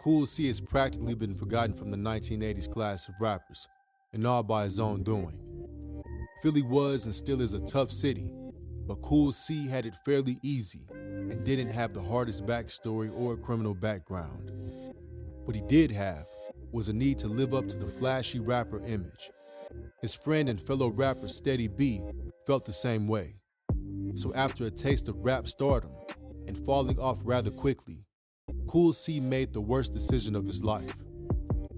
Cool C has practically been forgotten from the 1980s class of rappers, and all by his own doing. Philly was and still is a tough city, but Cool C had it fairly easy and didn't have the hardest backstory or criminal background. What he did have was a need to live up to the flashy rapper image. His friend and fellow rapper Steady B felt the same way. So after a taste of rap stardom and falling off rather quickly, Cool C made the worst decision of his life.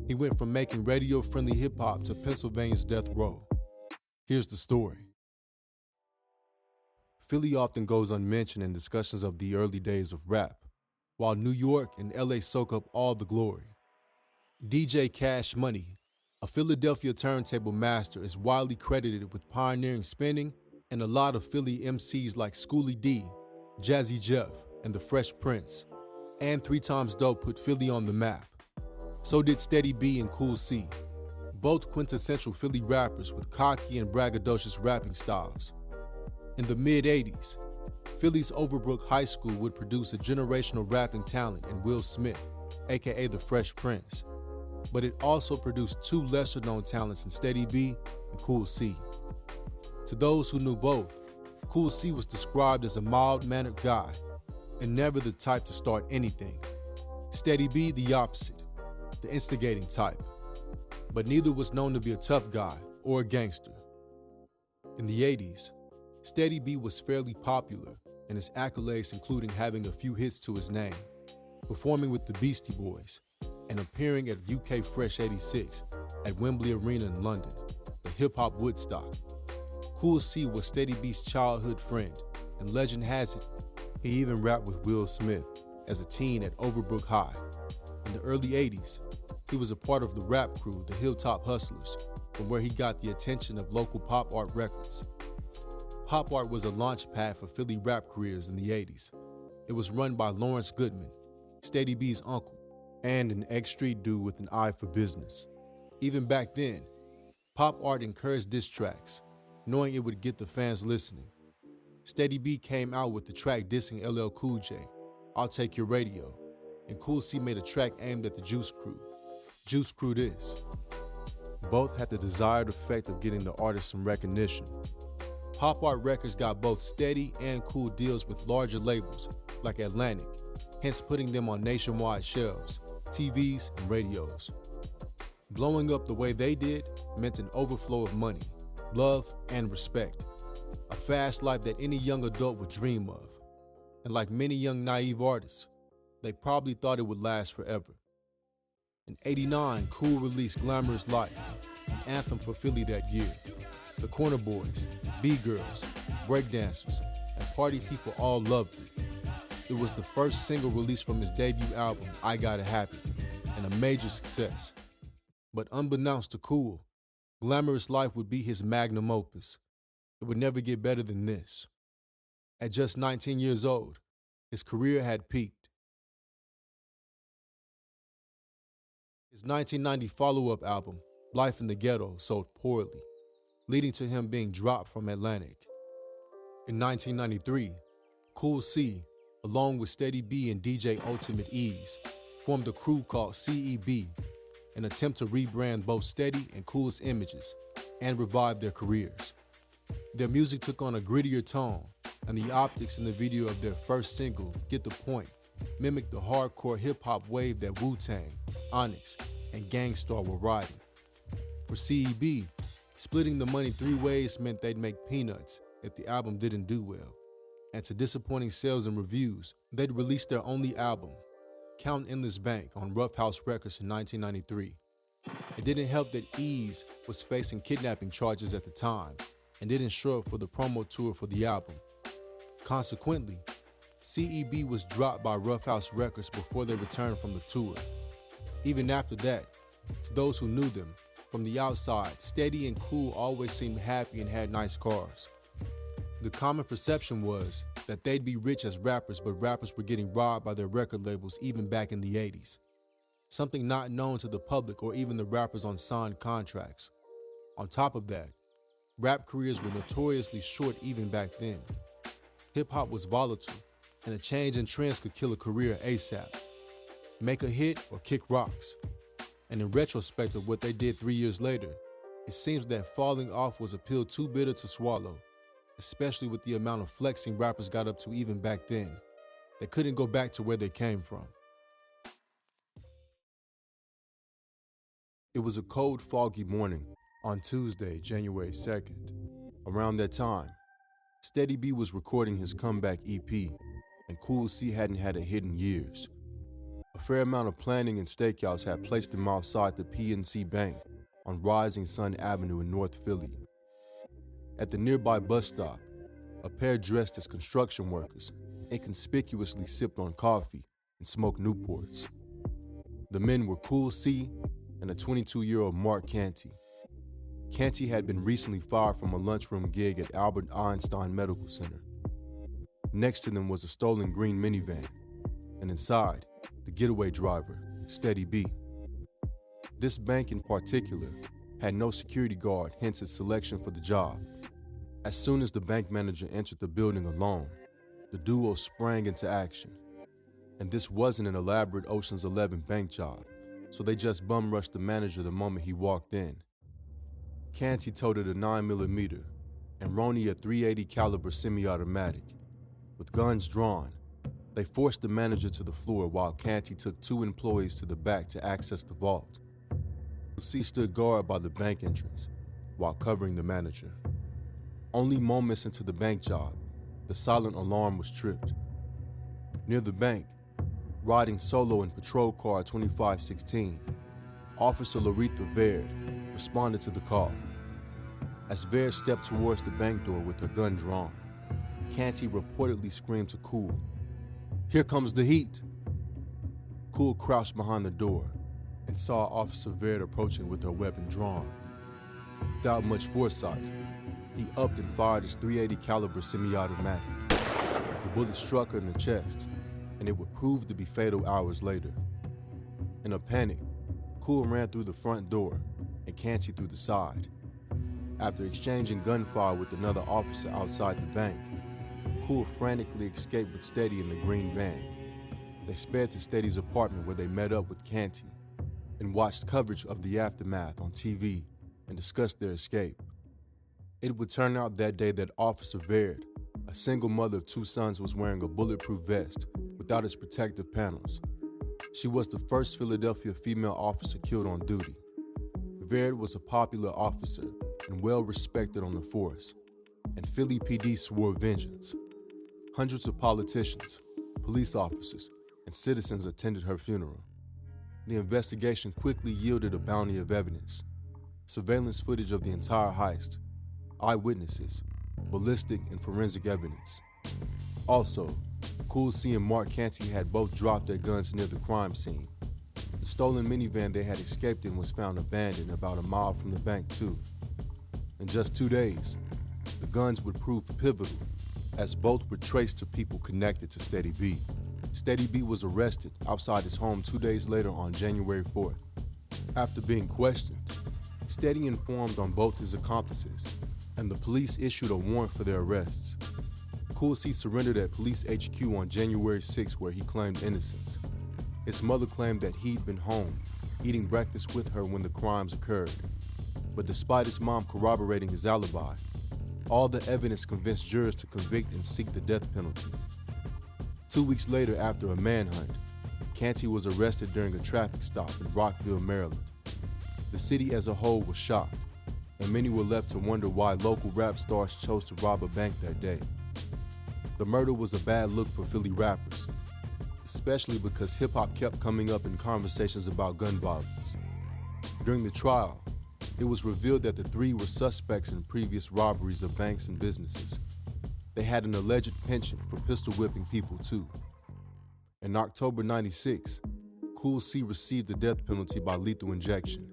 He went from making radio-friendly hip-hop to Pennsylvania's death row. Here's the story. Philly often goes unmentioned in discussions of the early days of rap, while New York and LA soak up all the glory. DJ Cash Money, a Philadelphia turntable master, is widely credited with pioneering spinning, and a lot of Philly MCs like Schoolie D, Jazzy Jeff, and the Fresh Prince, and 3 Times Dope put Philly on the map. So did Steady B and Cool C, both quintessential Philly rappers with cocky and braggadocious rapping styles. In the mid-'80s, Philly's Overbrook High School would produce a generational rapping talent in Will Smith, aka the Fresh Prince, but it also produced 2 lesser-known talents in Steady B and Cool C. To those who knew both, Cool C was described as a mild-mannered guy and never the type to start anything. Steady B the opposite, the instigating type, but neither was known to be a tough guy or a gangster. In the 80s, Steady B was fairly popular, and his accolades including having a few hits to his name, performing with the Beastie Boys, and appearing at UK Fresh 86 at Wembley Arena in London, the hip-hop Woodstock. Cool C was Steady B's childhood friend, and legend has it, he even rapped with Will Smith as a teen at Overbrook High. In the early 80s, he was a part of the rap crew, the Hilltop Hustlers, from where he got the attention of local pop art records. Pop art was a launch pad for Philly rap careers in the 80s. It was run by Lawrence Goodman, Steady B's uncle, and an ex-street dude with an eye for business. Even back then, pop art encouraged diss tracks, knowing it would get the fans listening. Steady B came out with the track dissing LL Cool J, I'll Take Your Radio, and Cool C made a track aimed at the Juice Crew, Juice Crew This. Both had the desired effect of getting the artist some recognition. Pop Art Records got both Steady and Cool deals with larger labels like Atlantic, hence putting them on nationwide shelves, TVs, and radios. Blowing up the way they did meant an overflow of money, love, and respect. A fast life that any young adult would dream of. And like many young naive artists, they probably thought it would last forever. In '89, Cool released Glamorous Life, an anthem for Philly that year. The Corner Boys, B-Girls, breakdancers, and party people all loved it. It was the first single released from his debut album, I Got It Happy, and a major success. But unbeknownst to Cool, Glamorous Life would be his magnum opus. It would never get better than this. At just 19 years old, his career had peaked. His 1990 follow-up album, Life in the Ghetto, sold poorly, leading to him being dropped from Atlantic. In 1993, Cool C, along with Steady B and DJ Ultimate Ease, formed a crew called CEB, an attempt to rebrand both Steady and Cool's images and revive their careers. Their music took on a grittier tone, and the optics in the video of their first single, Get the Point, mimicked the hardcore hip-hop wave that Wu-Tang, Onyx, and Gang Starr were riding. For CEB, splitting the money 3 ways meant they'd make peanuts if the album didn't do well. And to disappointing sales and reviews, they'd release their only album, Count Endless Bank, on Rough House Records in 1993. It didn't help that Ease was facing kidnapping charges at the time and didn't show up for the promo tour for the album. Consequently, CEB was dropped by Rough House Records before they returned from the tour. Even after that, to those who knew them, from the outside, Steady and Cool always seemed happy and had nice cars. The common perception was that they'd be rich as rappers, but rappers were getting robbed by their record labels even back in the 80s. Something not known to the public or even the rappers on signed contracts. On top of that, rap careers were notoriously short even back then. Hip-hop was volatile, and a change in trends could kill a career ASAP. make a hit or kick rocks. And in retrospect of what they did 3 years later, it seems that falling off was a pill too bitter to swallow, especially with the amount of flexing rappers got up to even back then. They couldn't go back to where they came from. It was a cold, foggy morning on Tuesday, January 2nd. Around that time, Steady B was recording his comeback EP, and Cool C hadn't had a hit in years. A fair amount of planning and stakeouts had placed him outside the PNC Bank on Rising Sun Avenue in North Philly. At the nearby bus stop, a pair dressed as construction workers inconspicuously sipped on coffee and smoked Newports. The men were Cool C and a 22-year-old Mark Canty. Canty had been recently fired from a lunchroom gig at Albert Einstein Medical Center. Next to them was a stolen green minivan, and inside, the getaway driver, Steady B. This bank in particular had no security guard, hence its selection for the job. As soon as the bank manager entered the building alone, the duo sprang into action. And this wasn't an elaborate Ocean's 11 bank job, so they just bum-rushed the manager the moment he walked in. Canty toted a 9mm and Ronnie a .380 caliber semi-automatic. With guns drawn, they forced the manager to the floor while Canty took 2 employees to the back to access the vault. C stood guard by the bank entrance while covering the manager. Only moments into the bank job, the silent alarm was tripped. Near the bank, riding solo in patrol car 2516, Officer Laretha Baird responded to the call. As Baird stepped towards the bank door with her gun drawn, Canty reportedly screamed to Cool, "Here comes the heat!" Cool crouched behind the door and saw Officer Baird approaching with her weapon drawn. Without much foresight, he upped and fired his .380 caliber semi-automatic. The bullet struck her in the chest, and it would prove to be fatal hours later. In a panic, Cool ran through the front door and Canty through the side. After exchanging gunfire with another officer outside the bank, Cool frantically escaped with Steady in the green van. They sped to Steady's apartment where they met up with Canty and watched coverage of the aftermath on TV and discussed their escape. It would turn out that day that Officer Baird, a single mother of 2 sons, was wearing a bulletproof vest without its protective panels. She was the first Philadelphia female officer killed on duty. Baird was a popular officer and well respected on the force, and Philly PD swore vengeance. Hundreds of politicians, police officers, and citizens attended her funeral. The investigation quickly yielded a bounty of evidence: surveillance footage of the entire heist, eyewitnesses, ballistic and forensic evidence. Also, Cool C and Mark Canty had both dropped their guns near the crime scene. The stolen minivan they had escaped in was found abandoned about a mile from the bank too. In just 2 days, the guns would prove pivotal, as both were traced to people connected to Steady B. Steady B was arrested outside his home 2 days later on January 4th. After being questioned, Steady informed on both his accomplices, and the police issued a warrant for their arrests. Cool C surrendered at Police HQ on January 6, where he claimed innocence. His mother claimed that he'd been home, eating breakfast with her when the crimes occurred. But despite his mom corroborating his alibi, all the evidence convinced jurors to convict and seek the death penalty. 2 weeks later, after a manhunt, Canty was arrested during a traffic stop in Rockville, Maryland. The city as a whole was shocked, and many were left to wonder why local rap stars chose to rob a bank that day. The murder was a bad look for Philly rappers, especially because hip-hop kept coming up in conversations about gun violence. During the trial, it was revealed that the 3 were suspects in previous robberies of banks and businesses. They had an alleged penchant for pistol whipping people too. In October '96, Cool C received the death penalty by lethal injection.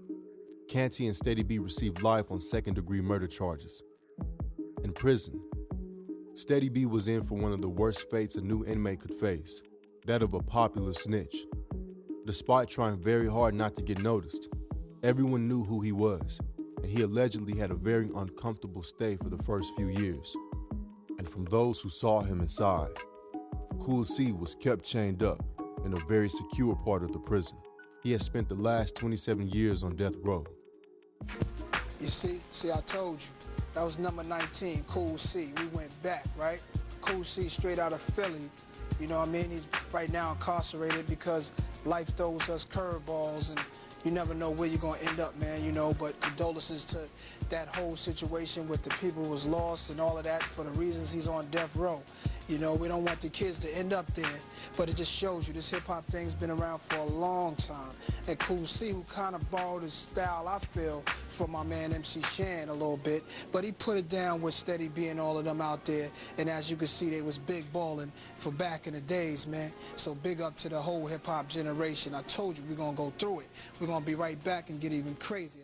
Canty and Steady B received life on second-degree murder charges. In prison, Steady B was in for one of the worst fates a new inmate could face, that of a popular snitch. Despite trying very hard not to get noticed, everyone knew who he was, and he allegedly had a very uncomfortable stay for the first few years. And from those who saw him inside, Cool C was kept chained up in a very secure part of the prison. He has spent the last 27 years on death row. You see, I told you. That was number 19, Cool C. We went back, right? Cool C straight out of Philly. You know what I mean? He's right now incarcerated because life throws us curveballs and you never know where you're going to end up, man, you know. But condolences to that whole situation with the people who was lost and all of that for the reasons he's on death row. You know, we don't want the kids to end up there, but it just shows you this hip-hop thing's been around for a long time. And Cool C, who kind of borrowed his style, I feel, from my man MC Shan a little bit, but he put it down with Steady B and all of them out there, and as you can see, they was big ballin' for back in the days, man. So big up to the whole hip-hop generation. I told you we're gonna go through it. We're gonna be right back and get even crazier.